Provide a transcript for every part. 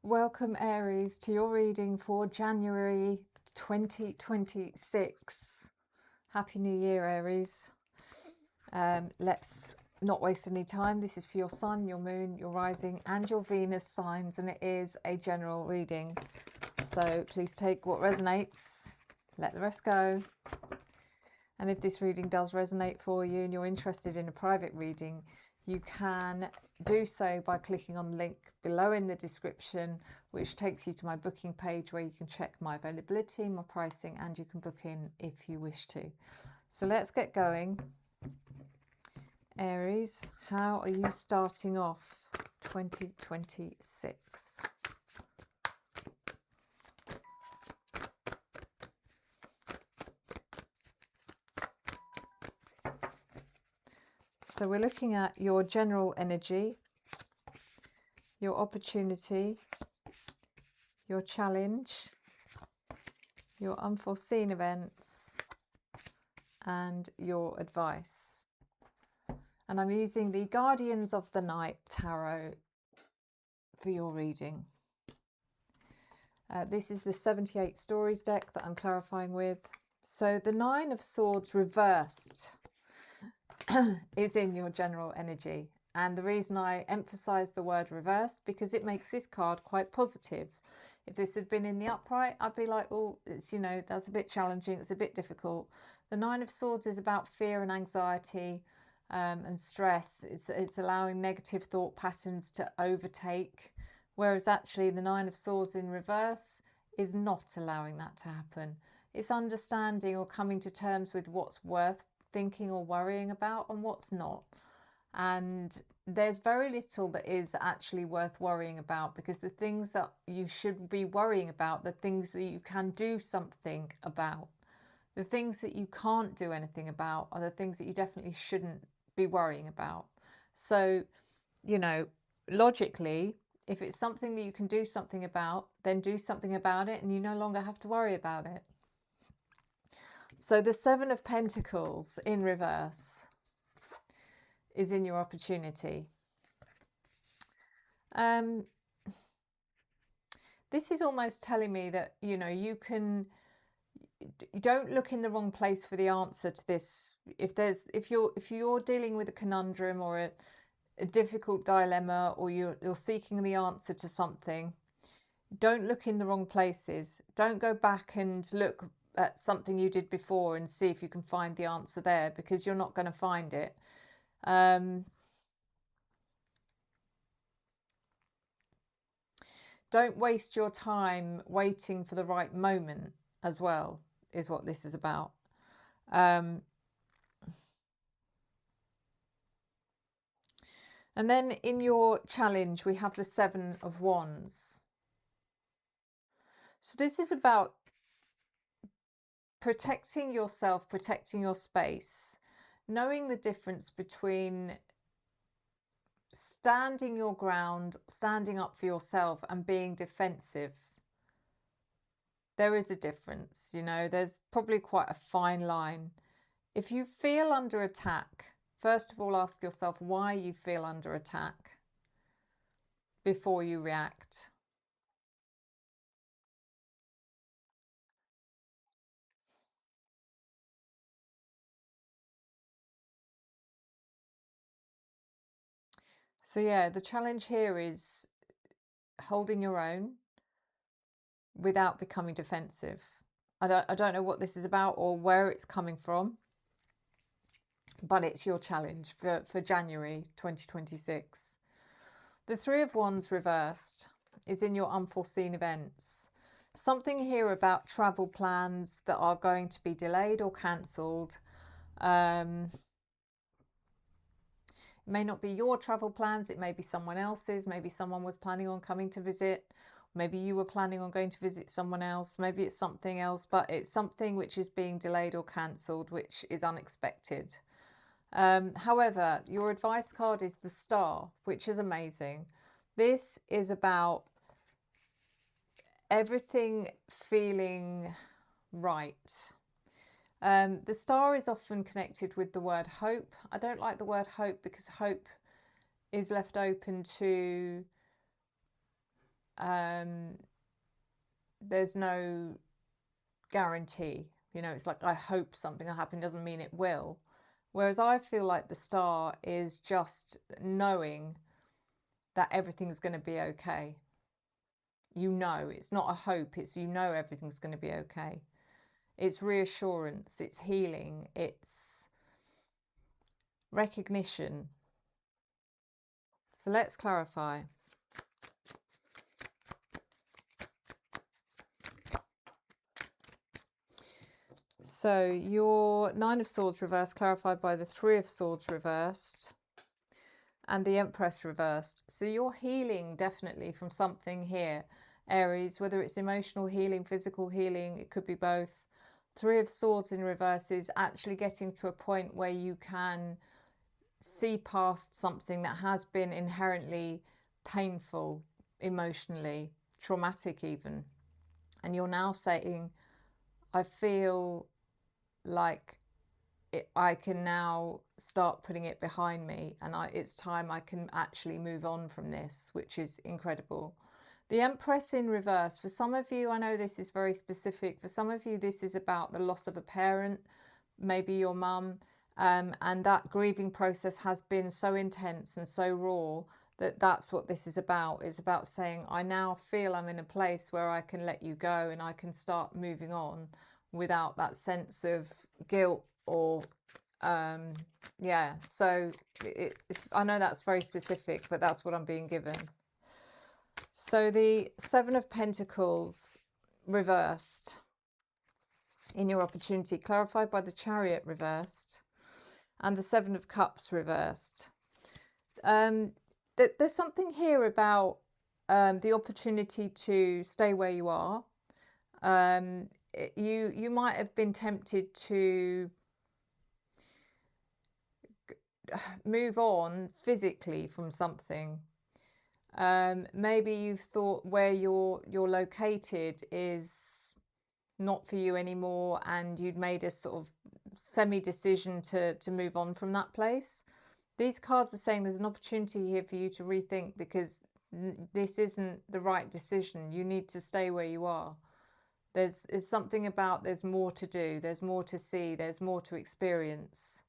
Welcome, Aries, to your reading for January 2026. Happy New Year, Aries. Let's not waste any time. This is for your sun, your moon, your rising and your Venus signs, and it is a general reading. So please take what resonates, let the rest go. And if this reading does resonate for you and you're interested in a private reading, you can do so by clicking on the link below in the description, which takes you to my booking page where you can check my availability, my pricing, and you can book in if you wish to. So let's get going. Aries, how are you starting off 2026? So we're looking at your general energy, your opportunity, your challenge, your unforeseen events, and your advice. And I'm using the Guardians of the Night Tarot for your reading. This is the 78 Stories deck that I'm clarifying with. So the Nine of Swords reversed is in your general energy, and the reason I emphasize the word reversed because it makes this card quite positive. If this had been in the upright, I'd be like, oh, it's, you know, that's a bit challenging, it's a bit difficult. The Nine of Swords is about fear and anxiety and stress. It's allowing negative thought patterns to overtake, whereas actually the Nine of Swords in reverse is not allowing that to happen. It's understanding or coming to terms with what's worth thinking or worrying about and what's not. And there's very little that is actually worth worrying about, because the things that you should be worrying about, the things that you can do something about. The things that you can't do anything about are the things that you definitely shouldn't be worrying about. So, you know, logically, if it's something that you can do something about, then do something about it and you no longer have to worry about it. So the Seven of Pentacles in reverse is in your opportunity. This is almost telling me that, you know, you don't look in the wrong place for the answer to this. If you're dealing with a conundrum or a difficult dilemma, or you're seeking the answer to something, don't look in the wrong places. Don't go back and look at something you did before and see if you can find the answer there, because you're not going to find it. Don't waste your time waiting for the right moment as well, is what this is about. And then in your challenge, we have the Seven of Wands. So this is about protecting yourself, protecting your space, knowing the difference between standing your ground, standing up for yourself, and being defensive. There is a difference, you know, there's probably quite a fine line. If you feel under attack, first of all, ask yourself why you feel under attack before you react. So yeah, the challenge here is holding your own without becoming defensive. I don't know what this is about or where it's coming from, but it's your challenge for January 2026. The Three of Wands reversed is in your unforeseen events. Something here about travel plans that are going to be delayed or cancelled. It may not be your travel plans, it may be someone else's. Maybe someone was planning on coming to visit. Maybe you were planning on going to visit someone else. Maybe it's something else, but it's something which is being delayed or cancelled, which is unexpected. However, your advice card is the Star, which is amazing. This is about everything feeling right. The Star is often connected with the word hope. I don't like the word hope because hope is left open to there's no guarantee. You know, it's like, I hope something will happen, doesn't mean it will. Whereas I feel like the star is just knowing that everything's going to be okay. You know, it's not a hope, it's you know everything's going to be okay. It's reassurance, it's healing, it's recognition. So let's clarify. So your Nine of Swords reversed, clarified by the Three of Swords reversed, and the Empress reversed. So you're healing definitely from something here, Aries, whether it's emotional healing, physical healing, it could be both. Three of Swords in reverse is actually getting to a point where you can see past something that has been inherently painful, emotionally, traumatic even. And you're now saying, I feel like I can now start putting it behind me, and it's time I can actually move on from this, which is incredible. The Empress in reverse, for some of you, I know this is very specific, for some of you this is about the loss of a parent, maybe your mum, and that grieving process has been so intense and so raw that that's what this is about. It's about saying, I now feel I'm in a place where I can let you go and I can start moving on without that sense of guilt or yeah. So I know that's very specific, but that's what I'm being given. So the Seven of Pentacles reversed in your opportunity, clarified by the Chariot reversed, and the Seven of Cups reversed. There's something here about the opportunity to stay where you are. You might have been tempted to move on physically from something. Maybe you've thought where you're located is not for you anymore, and you'd made a sort of semi-decision to move on from that place. These cards are saying there's an opportunity here for you to rethink, because this isn't the right decision. You need to stay where you are. There's something about there's more to do, there's more to see, there's more to experience.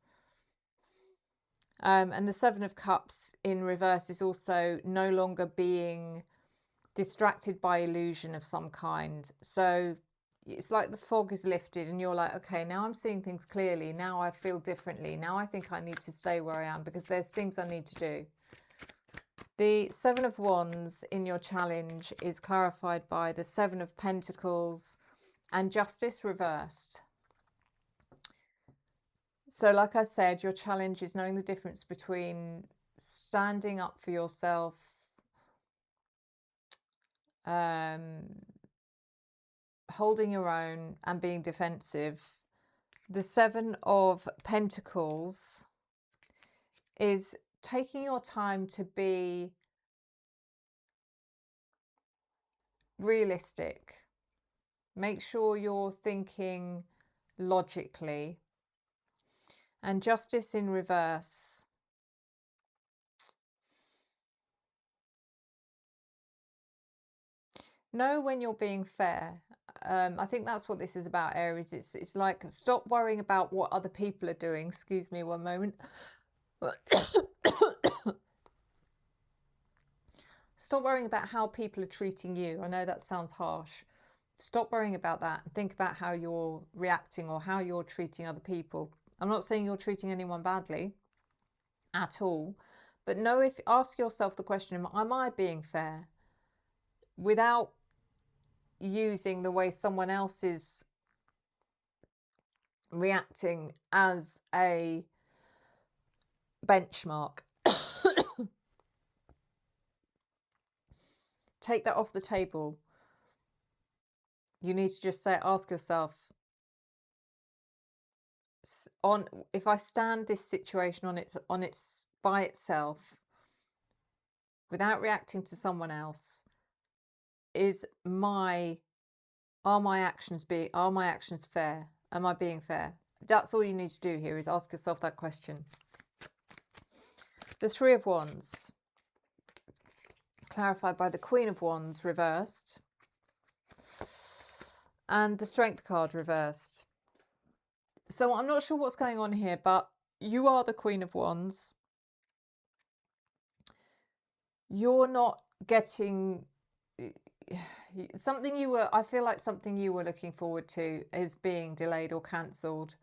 And the Seven of Cups in reverse is also no longer being distracted by illusion of some kind. So it's like the fog is lifted and you're like, okay, now I'm seeing things clearly. Now I feel differently. Now I think I need to stay where I am because there's things I need to do. The Seven of Wands in your challenge is clarified by the Seven of Pentacles and Justice reversed. So like I said, your challenge is knowing the difference between standing up for yourself, holding your own, and being defensive. The Seven of Pentacles is taking your time to be realistic. Make sure you're thinking logically. And Justice in reverse. Know when you're being fair. I think that's what this is about, Aries. It's like, stop worrying about what other people are doing. Excuse me one moment. Stop worrying about how people are treating you. I know that sounds harsh. Stop worrying about that. Think about how you're reacting or how you're treating other people. I'm not saying you're treating anyone badly at all, but ask yourself the question, am I being fair? Without using the way someone else is reacting as a benchmark. Take that off the table. You need to just ask yourself, if I stand this situation on its by itself, without reacting to someone else, are my actions fair? Am I being fair? That's all you need to do here, is ask yourself that question. The Three of Wands, clarified by the Queen of Wands reversed and the Strength card reversed. So I'm not sure what's going on here, but you are the Queen of Wands. You're not getting something I feel like something you were looking forward to is being delayed or cancelled.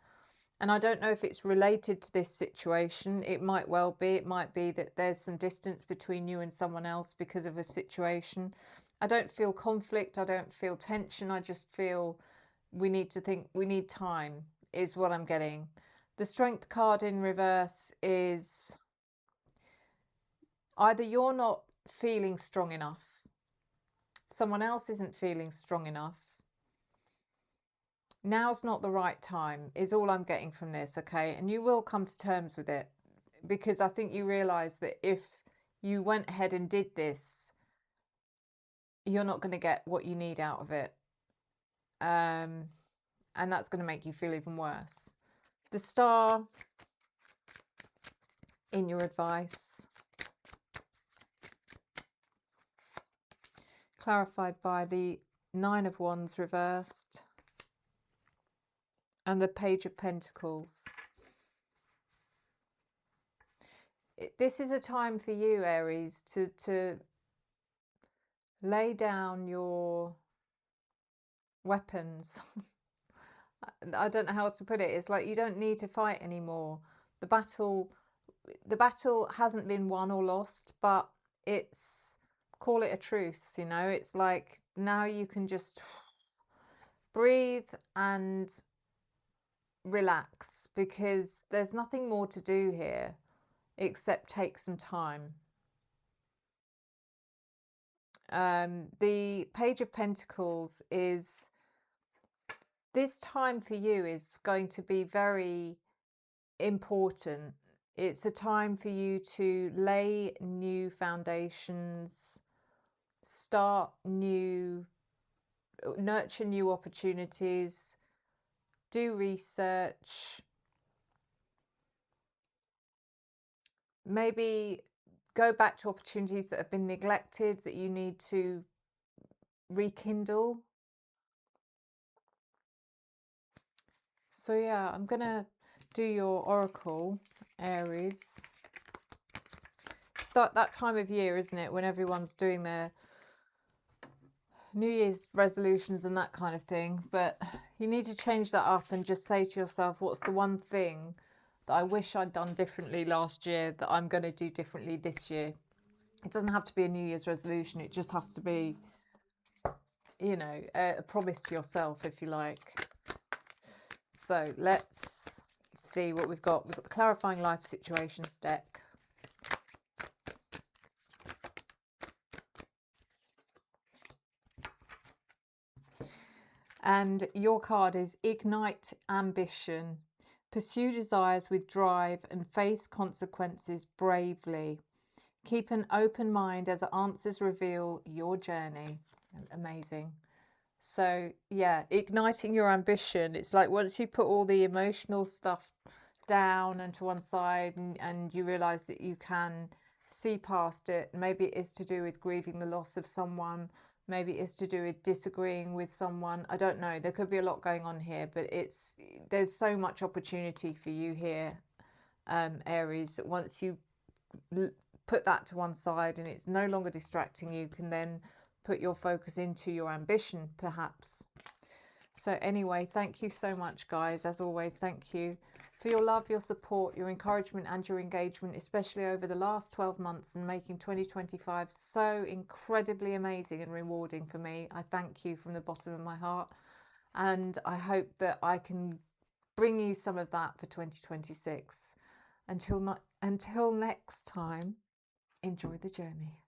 And I don't know if it's related to this situation. It might well be. It might be that there's some distance between you and someone else because of a situation. I don't feel conflict. I don't feel tension. I just feel we need time is what I'm getting. The Strength card in reverse is either you're not feeling strong enough, someone else isn't feeling strong enough. Now's not the right time is all I'm getting from this, okay? And you will come to terms with it, because I think you realise that if you went ahead and did this, you're not going to get what you need out of it. And that's going to make you feel even worse. The Star in your advice, clarified by the Nine of Wands reversed and the Page of Pentacles. This is a time for you, Aries, to lay down your weapons. I don't know how else to put it. It's like you don't need to fight anymore. The battle hasn't been won or lost, but call it a truce, you know. It's like now you can just breathe and relax, because there's nothing more to do here except take some time. The Page of Pentacles is, this time for you is going to be very important. It's a time for you to lay new foundations, nurture new opportunities, do research, maybe go back to opportunities that have been neglected that you need to rekindle. So yeah, I'm gonna do your oracle, Aries. It's that time of year, isn't it, when everyone's doing their New Year's resolutions and that kind of thing. But you need to change that up and just say to yourself, what's the one thing that I wish I'd done differently last year that I'm going to do differently this year? It doesn't have to be a New Year's resolution. It just has to be, you know, a promise to yourself, if you like. So let's see what we've got. We've got the Clarifying Life Situations deck. And your card is Ignite Ambition. Pursue desires with drive and face consequences bravely. Keep an open mind as answers reveal your journey. Amazing. So yeah, igniting your ambition. It's like once you put all the emotional stuff down and to one side, and you realize that you can see past it. Maybe it is to do with grieving the loss of someone. Maybe it's to do with disagreeing with someone. I don't know. There could be a lot going on here, but there's so much opportunity for you here, Aries, that once you put that to one side and it's no longer distracting, you can then put your focus into your ambition, perhaps. So anyway, thank you so much, guys. As always, thank you for your love, your support, your encouragement and your engagement, especially over the last 12 months and making 2025 so incredibly amazing and rewarding for me. I thank you from the bottom of my heart, and I hope that I can bring you some of that for 2026. Until next time, enjoy the journey.